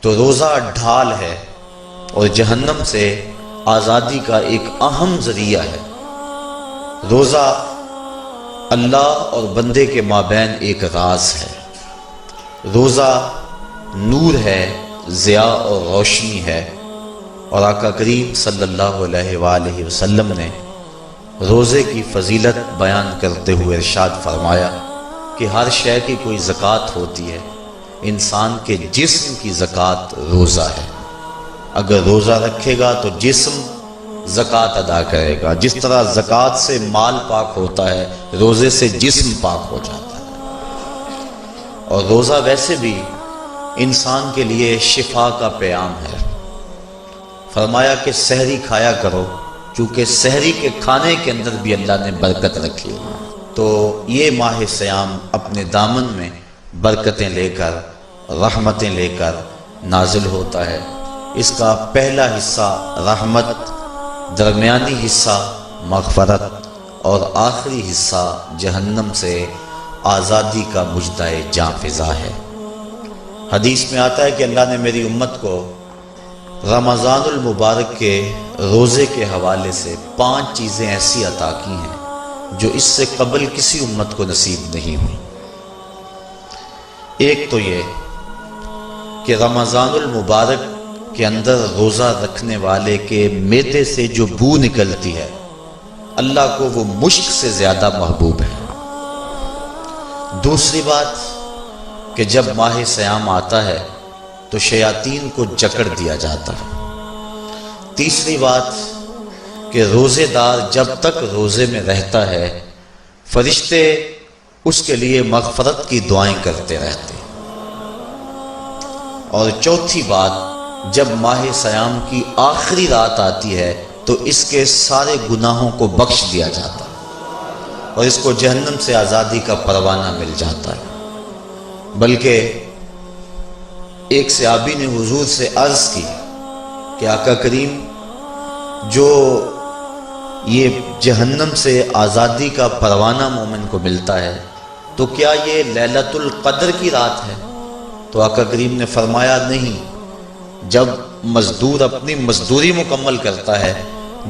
تو روزہ ڈھال ہے اور جہنم سے آزادی کا ایک اہم ذریعہ ہے۔ روزہ اللہ اور بندے کے مابین ایک راز ہے۔ روزہ نور ہے، ضیاء اور روشنی ہے، اور آقا کریم صلی اللہ علیہ وآلہ وسلم نے روزے کی فضیلت بیان کرتے ہوئے ارشاد فرمایا کہ ہر شے کی کوئی زکوٰۃ ہوتی ہے، انسان کے جسم کی زکوٰۃ روزہ ہے۔ اگر روزہ رکھے گا تو جسم زکوٰۃ ادا کرے گا، جس طرح زکوٰۃ سے مال پاک ہوتا ہے، روزے سے جسم پاک ہو جاتا ہے۔ اور روزہ ویسے بھی انسان کے لیے شفا کا پیام ہے۔ فرمایا کہ سحری کھایا کرو، چونکہ سحری کے کھانے کے اندر بھی اللہ نے برکت رکھی۔ تو یہ ماہ صیام اپنے دامن میں برکتیں لے کر، رحمتیں لے کر نازل ہوتا ہے۔ اس کا پہلا حصہ رحمت، درمیانی حصہ مغفرت، اور آخری حصہ جہنم سے آزادی کا مجدہ جاں فضا ہے۔ حدیث میں آتا ہے کہ اللہ نے میری امت کو رمضان المبارک کے روزے کے حوالے سے 5 چیزیں ایسی عطا کی ہیں جو اس سے قبل کسی امت کو نصیب نہیں ہوئی۔ ایک تو یہ کہ رمضان المبارک کے اندر روزہ رکھنے والے کے معدے سے جو بو نکلتی ہے، اللہ کو وہ مشک سے زیادہ محبوب ہے۔ دوسری بات کہ جب ماہ صیام آتا ہے تو شیاطین کو جکڑ دیا جاتا ہے۔ تیسری بات کہ روزے دار جب تک روزے میں رہتا ہے، فرشتے اس کے لیے مغفرت کی دعائیں کرتے رہتے ہیں۔ اور چوتھی بات، جب ماہ صیام کی آخری رات آتی ہے تو اس کے سارے گناہوں کو بخش دیا جاتا ہے اور اس کو جہنم سے آزادی کا پروانہ مل جاتا ہے۔ بلکہ ایک صحابی نے حضور سے عرض کی کہ آقا کریم، جو یہ جہنم سے آزادی کا پروانہ مومن کو ملتا ہے تو کیا یہ لیلۃ القدر کی رات ہے؟ تو آقا کریم نے فرمایا نہیں، جب مزدور اپنی مزدوری مکمل کرتا ہے،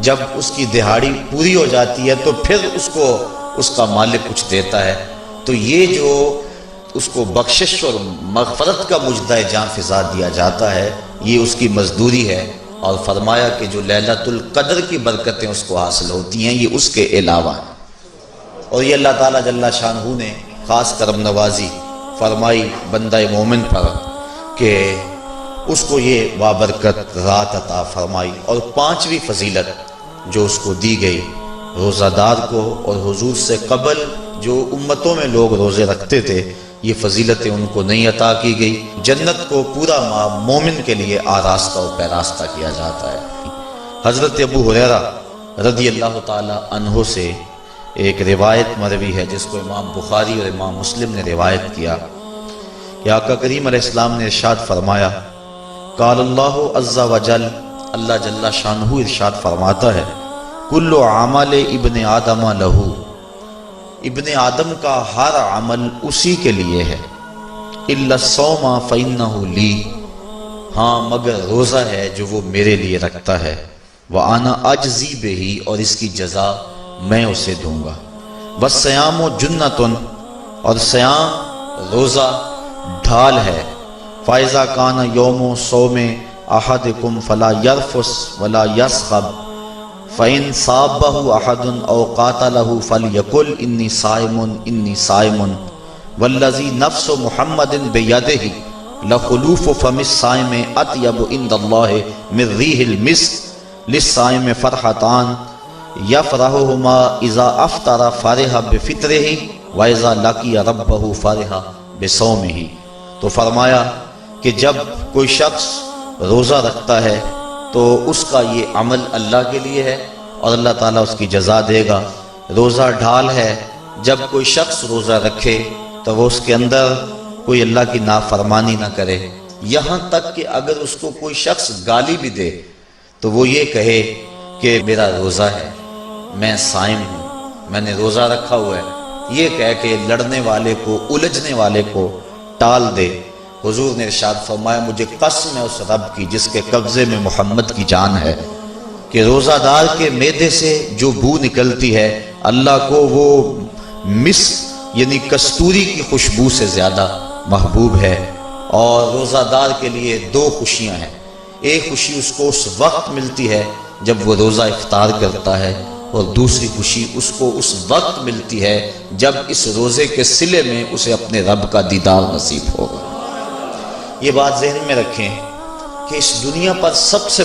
جب اس کی دہاڑی پوری ہو جاتی ہے تو پھر اس کو اس کا مالک کچھ دیتا ہے، تو یہ جو اس کو بخشش اور مغفرت کا مجدہ جاں فضا دیا جاتا ہے، یہ اس کی مزدوری ہے۔ اور فرمایا کہ جو لیلۃ القدر کی برکتیں اس کو حاصل ہوتی ہیں، یہ اس کے علاوہ ہیں۔ اور یہ اللہ تعالیٰ جل شانہ نے خاص کرم نوازی فرمائی بندہ مومن پر کہ اس کو یہ بابرکت رات عطا فرمائی۔ اور 5ویں فضیلت جو اس کو دی گئی، روزہ دار کو اور حضور سے قبل جو امتوں میں لوگ روزے رکھتے تھے، یہ فضیلتیں ان کو نہیں عطا کی گئی۔ جنت کو پورا ماہ مومن کے لیے آراستہ و پیراستہ کیا جاتا ہے۔ حضرت ابو ہریرہ رضی اللہ تعالی عنہ سے ایک روایت مروی ہے جس کو امام بخاری اور امام مسلم نے روایت کیا کہ آقا کریم علیہ السلام نے ارشاد فرمایا، قال اللہ عز وجل، اللہ جل شانہ ارشاد فرماتا ہے، کل عمل ابن آدم لہو، ابن آدم کا ہر عمل اسی کے لیے ہے، الا الصوم فإنہ لی، ہاں مگر روزہ ہے جو وہ میرے لیے رکھتا ہے، وأنا اجزی بہ، اور اس کی جزا میں اسے دوں گا، والصیام جنۃ، اور صیام روزہ ڈھال ہے، فإذا کان یوم صوم احدکم فلا یرفث ولا یصخب، فَإِن صَابَّهُ أَحَدٌ أَوْ قَاتَلَهُ فَلْيَقُلْ إِنِّي صَائِمٌ إِنِّي صَائِمٌ وَالَّذِي نَفْسُ مُحَمَّدٍ بِيَدِهِ لَخُلُوفُ فَمِ الصَّائِمِ أَطْيَبُ عِندَ اللَّهِ مِن رِّيحِ الْمِسْكِ لِلصَّائِمِ فَرْحَتَانِ يَفْرَحُهُمَا إِذَا أَفْطَرَ فَرِحَ بِفِطْرِهِ وَإِذَا لَقِيَ رَبَّهُ فَرِحَ بِصَوْمِهِ۔ تو فرمایا کہ جب کوئی شخص روزہ رکھتا ہے تو اس کا یہ عمل اللہ کے لیے ہے اور اللہ تعالیٰ اس کی جزا دے گا۔ روزہ ڈھال ہے، جب کوئی شخص روزہ رکھے تو وہ اس کے اندر کوئی اللہ کی نافرمانی نہ کرے، یہاں تک کہ اگر اس کو کوئی شخص گالی بھی دے تو وہ یہ کہے کہ میرا روزہ ہے، میں صائم ہوں، میں نے روزہ رکھا ہوا ہے، یہ کہہ کے لڑنے والے کو، الجھنے والے کو ٹال دے۔ حضور نے ارشاد فرمایا مجھے قسم ہے اس رب کی جس کے قبضے میں محمد کی جان ہے کہ روزہ دار کے معدے سے جو بو نکلتی ہے اللہ کو وہ مسک یعنی کستوری کی خوشبو سے زیادہ محبوب ہے۔ اور روزہ دار کے لیے دو خوشیاں ہیں، ایک خوشی اس کو اس وقت ملتی ہے جب وہ روزہ افطار کرتا ہے، اور دوسری خوشی اس کو اس وقت ملتی ہے جب اس روزے کے صلے میں اسے اپنے رب کا دیدار نصیب ہوگا۔ یہ بات ذہن میں رکھیں کہ اس دنیا پر سب سے